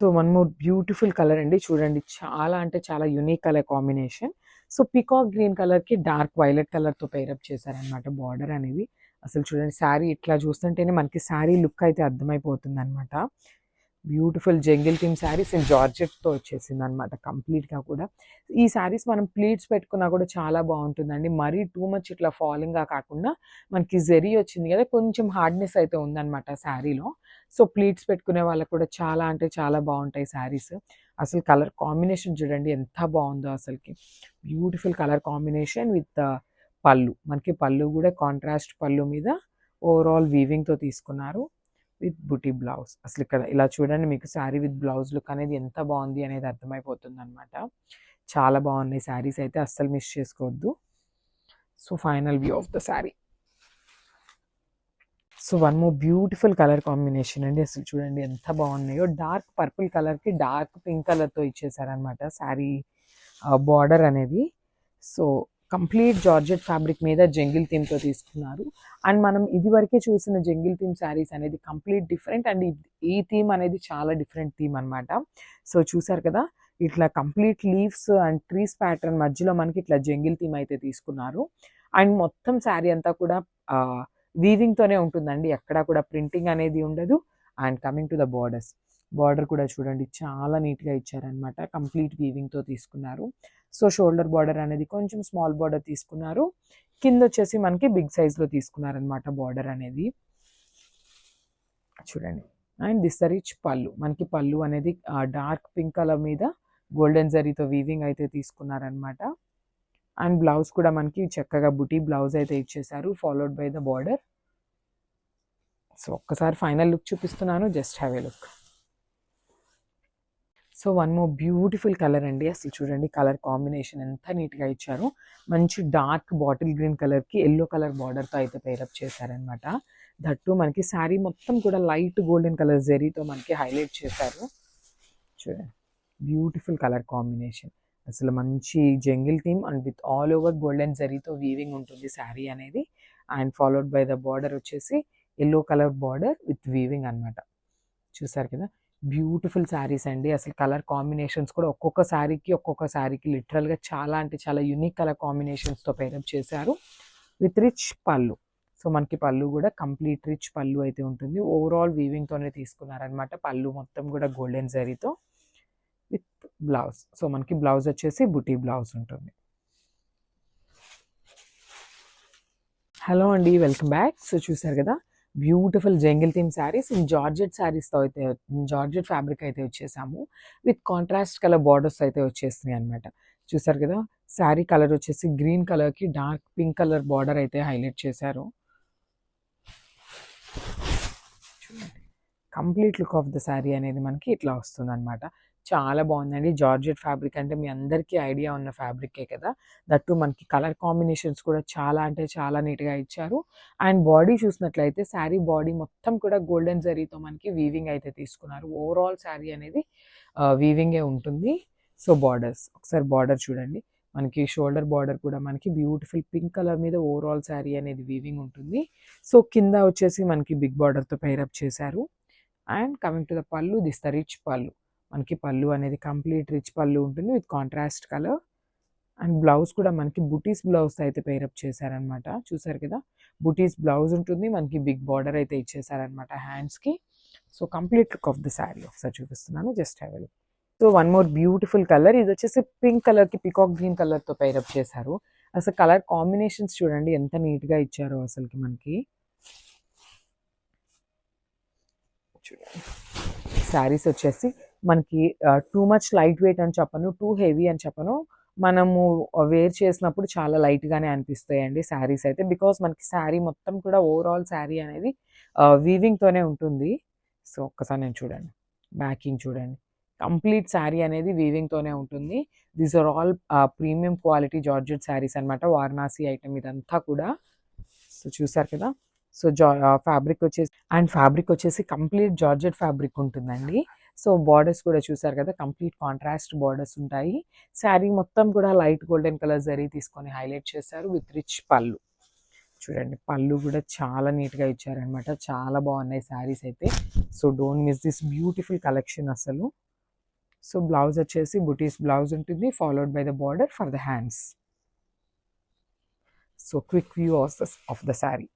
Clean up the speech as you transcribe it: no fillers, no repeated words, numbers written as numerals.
So one more beautiful colour అండి. చూడండి చాలా అంటే చాలా unique colour combination. So peacock green కలర్‌కి డార్క్ వైలెట్ కలర్‌తో పెయిరప్ చేశారనమాట బార్డర్ అనేది. అసలు చూడండి శారీ ఇట్లా చూస్తుంటేనే మనకి శారీ లుక్ అయితే అర్థమైపోతుందనమాట. Beautiful jungle theme saris and జార్జెట్‌తో వచ్చేసిందనమాట కంప్లీట్‌గా కూడా. ఈ శారీస్ మనం ప్లీట్స్ పెట్టుకున్నా కూడా చాలా బావుంటుందండి. మరీ టూ మచ్ ఇట్లా ఫాలింగ్‌గా కాకుండా మనకి జెరీ వచ్చింది కదా! కొంచెం హార్డ్‌నెస్ అయితే ఉందనమాట శారీలో. సో ప్లీట్స్ పెట్టుకునే వాళ్ళకి కూడా చాలా అంటే చాలా బావుంటాయి శారీస్. అసలు కలర్ కాంబినేషన్ చూడండి ఎంత బావుందో అసలకి. బ్యూటిఫుల్ కలర్ కాంబినేషన్ విత్ పళ్ళు. మనకి పళ్ళు కూడా కాంట్రాస్ట్ పళ్ళు మీద ఓవరాల్ వీవింగ్‌తో తీసుకున్నారు. With buti blouse. అసలు ఇక్కడ ఇలా చూడండి మీకు శారీ విత్ బ్లౌజ్ లుక్ అనేది ఎంత బావుంది అనేది అర్థమైపోతుందనమాట. చాలా బావున్నాయి శారీస్ అయితే అస్సలు మిస్ చేసుకోవద్దు. So final view of the sari. So one more beautiful colour combination అండి. అసలు చూడండి ఎంత బాగున్నాయో. డార్క్ పర్పుల్ కలర్‌కి డార్క్ పింక్ కలర్‌తో ఇచ్చేసారనమాట శారీ బార్డర్ అనేది. సో కంప్లీట్ జార్జెట్ ఫ్యాబ్రిక్ మీద జంగిల్ థీమ్‌తో తీసుకున్నారు. అండ్ మనం ఇదివరకే చూసిన జంగిల్ థీమ్ శారీస్ అనేది కంప్లీట్ డిఫరెంట్ అండ్ ఈ థీమ్ అనేది చాలా డిఫరెంట్ థీమ్ అనమాట. సో చూసారు కదా! ఇట్లా complete leaves and trees pattern మధ్యలో మనకి ఇట్లా జంగిల్ థీమ్ అయితే తీసుకున్నారు. అండ్ మొత్తం శారీ అంతా కూడా వీవింగ్‌తోనే ఉంటుందండి. ఎక్కడా కూడా ప్రింటింగ్ అనేది ఉండదు. And coming to the borders. Border కూడా చూడండి చాలా నీట్‌గా ఇచ్చారనమాట. కంప్లీట్ వీవింగ్‌తో తీసుకున్నారు. సో షోల్డర్ బార్డర్ అనేది కొంచెం స్మాల్ బార్డర్ తీసుకున్నారు. కిందొచ్చేసి మనకి బిగ్ సైజ్‌లో తీసుకున్నారనమాట బార్డర్ అనేది. చూడండి. అండ్ దిస్ ద రిచ్ పళ్ళు. మనకి పళ్ళు అనేది డార్క్ పింక్ కలర్ మీద గోల్డెన్ జరీతో వీవింగ్ అయితే తీసుకున్నారనమాట. అండ్ బ్లౌజ్ కూడా మనకి చక్కగా బుటీ బ్లౌజ్ అయితే ఇచ్చేసారు. Followed by the border. So ఒక్కసారి ఫైనల్ లుక్ చూపిస్తున్నాను. Just have a look. So one more beautiful colour అండి. అసలు చూడండి కలర్ కాంబినేషన్ ఎంత నీట్‌గా ఇచ్చారో. మంచి డార్క్ బాటిల్ గ్రీన్ కలర్‌కి యెల్లో కలర్ బార్డర్‌తో అయితే పెయిరప్ చేశారనమాట. దట్ టూ మనకి శారీ మొత్తం కూడా లైట్ గోల్డెన్ కలర్ జరీతో మనకి హైలైట్ చేశారు. చూడండి బ్యూటిఫుల్ కలర్ కాంబినేషన్. అసలు మంచి jungle theme and with all over golden జరీతో వీవింగ్ ఉంటుంది శారీ అనేది. And followed by the border వచ్చేసి yellow colour border with weaving అనమాట. చూసారు కదా! బ్యూటిఫుల్ శారీస్ అండి. అసలు కలర్ కాంబినేషన్స్ కూడా ఒక్కొక్క శారీకి లిటరల్‌గా చాలా అంటే చాలా యూనిక్ కలర్ కాంబినేషన్స్‌తో పెయిరప్ చేశారు. విత్ రిచ్ పళ్ళు. సో మనకి పళ్ళు కూడా కంప్లీట్ రిచ్ పళ్ళు అయితే ఉంటుంది. ఓవరాల్ వీవింగ్‌తోనే తీసుకున్నారనమాట. పళ్ళు మొత్తం కూడా గోల్డెన్ జరీతో విత్ బ్లౌజ్. సో మనకి బ్లౌజ్ వచ్చేసి బుటీ బ్లౌజ్ ఉంటుంది. హలో అండి. Welcome back. సో చూసారు కదా! Beautiful jungle theme saris in georgette శారీస్‌తో అయితే జార్జెట్ ఫ్యాబ్రిక్ అయితే వచ్చేసాము. విత్ కాంట్రాస్ట్ కలర్ బార్డర్స్ అయితే వచ్చేసినాయి అనమాట. చూసారు కదా! శారీ కలర్ వచ్చేసి గ్రీన్ కలర్‌కి డార్క్ పింక్ కలర్ బార్డర్ అయితే హైలైట్ చేశారు. చూడండి. Complete look of the sari అనేది మనకి ఇట్లా వస్తుందనమాట. చాలా బాగుందండి. జార్జెట్ ఫ్యాబ్రిక్ అంటే మీ అందరికీ ఐడియా ఉన్న ఫ్యాబ్రికే కదా! దట్ టూ మనకి కలర్ కాంబినేషన్స్ కూడా చాలా అంటే చాలా నీట్‌గా ఇచ్చారు. అండ్ బాడీ చూసినట్లయితే శారీ బాడీ మొత్తం కూడా గోల్డెన్ జరీతో మనకి వీవింగ్ అయితే తీసుకున్నారు. ఓవరాల్ శారీ అనేది వీవింగే ఉంటుంది. సో బార్డర్స్ ఒకసారి బార్డర్ చూడండి. మనకి షోల్డర్ బార్డర్ కూడా మనకి బ్యూటిఫుల్ పింక్ కలర్ మీద ఓవరాల్ శారీ అనేది వీవింగ్ ఉంటుంది. సో కింద వచ్చేసి మనకి బిగ్ బార్డర్‌తో పెయిరప్ చేశారు. అండ్ కమింగ్ టు ద పళ్ళు, దిస్ ద రిచ్ పళ్ళు. మనకి పళ్ళు అనేది కంప్లీట్ రిచ్ పళ్ళు ఉంటుంది with contrast colour. And blouse కూడా మనకి బుటీస్ బ్లౌజ్‌తో అయితే పెయిరప్ చేశారనమాట. చూసారు కదా! బుటీస్ బ్లౌజ్ ఉంటుంది. మనకి బిగ్ బార్డర్ అయితే ఇచ్చేసారనమాట హ్యాండ్స్‌కి. So complete look of the sari ఒకసారి చూపిస్తున్నాను. Just have a look. So one more beautiful colour. ఇది వచ్చేసి పింక్ కలర్‌కి పీకాక్ గ్రీన్ కలర్‌తో పెయిరప్ చేశారు. అసలు కలర్ కాంబినేషన్స్ చూడండి ఎంత నీట్‌గా ఇచ్చారో అసలుకి మనకి. చూడండి. శారీస్ వచ్చేసి మనకి టూ మచ్ లైట్ వెయిట్ అని చెప్పను. టూ హెవీ అని చెప్పను. మనము వేర్ చేసినప్పుడు చాలా లైట్‌గానే అనిపిస్తాయండి శారీస్ అయితే. బికాజ్ మనకి శారీ మొత్తం కూడా ఓవరాల్ శారీ అనేది వీవింగ్‌తోనే ఉంటుంది. సో ఒక్కసారి నేను చూడండి. బ్యాకింగ్ చూడండి. కంప్లీట్ శారీ అనేది వీవింగ్‌తోనే ఉంటుంది. These are all premium quality georgette saris అనమాట. వారణాసి ఐటెమ్ ఇదంతా కూడా. సో చూసారు కదా! సో ఫ్యాబ్రిక్ వచ్చేసి కంప్లీట్ జార్జెట్ ఫ్యాబ్రిక్ ఉంటుందండి. సో బార్డర్స్ కూడా చూసారు కదా! కంప్లీట్ కాంట్రాస్ట్ బార్డర్స్ ఉంటాయి. శారీ మొత్తం కూడా లైట్ గోల్డెన్ కలర్ జరీ తీసుకొని హైలైట్ చేశారు విత్ రిచ్ పళ్ళు. చూడండి పళ్ళు కూడా చాలా నీట్‌గా ఇచ్చారనమాట. చాలా బాగున్నాయి శారీస్ అయితే. So don't miss this beautiful collection అసలు. సో బ్లౌజ్ వచ్చేసి బుటీస్ బ్లౌజ్ ఉంటుంది, followed by the border for the hands. So quick view of the sari.